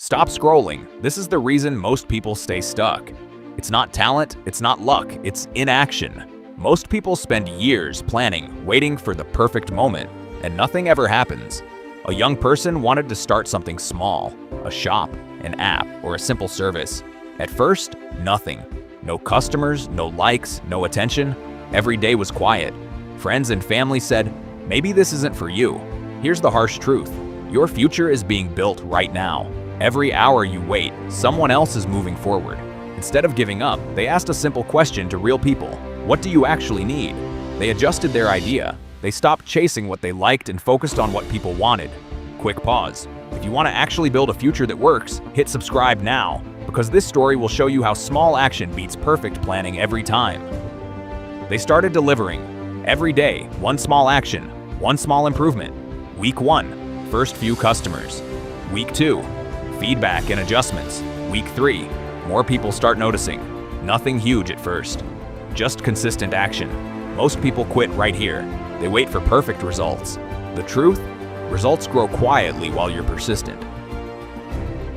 Stop scrolling. This is the reason most people stay stuck. It's not talent, it's not luck, it's inaction. Most people spend years planning, waiting for the perfect moment, and nothing ever happens. A young person wanted to start something small, a shop, an app, or a simple service. At first, nothing. No customers, no likes, no attention. Every day was quiet. Friends and family said, "Maybe this isn't for you." Here's the harsh truth. Your future is being built right now. Every hour you wait, someone else is moving forward. Instead of giving up, they asked a simple question to real people. What do you actually need? They adjusted their idea. They stopped chasing what they liked and focused on what people wanted. Quick pause. If you want to actually build a future that works, hit subscribe now, because this story will show you how small action beats perfect planning every time. They started delivering. Every day, one small action, one small improvement. Week 1, first few customers. Week 2, feedback and adjustments. Week 3, more people start noticing. Nothing huge at first, just consistent action. Most people quit right here. They wait for perfect results. The truth? Results grow quietly while you're persistent.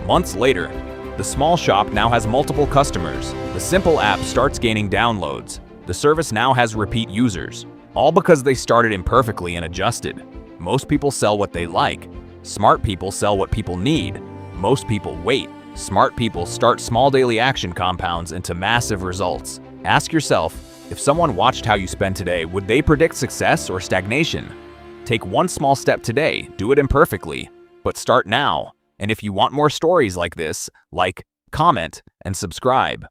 Months later, the small shop now has multiple customers. The simple app starts gaining downloads. The service now has repeat users, all because they started imperfectly and adjusted. Most people sell what they like. Smart people sell what people need. Most people wait. Smart people start small daily action compounds into massive results. Ask yourself, if someone watched how you spend today, would they predict success or stagnation? Take one small step today, do it imperfectly, but start now. And if you want more stories like this, like, comment, and subscribe.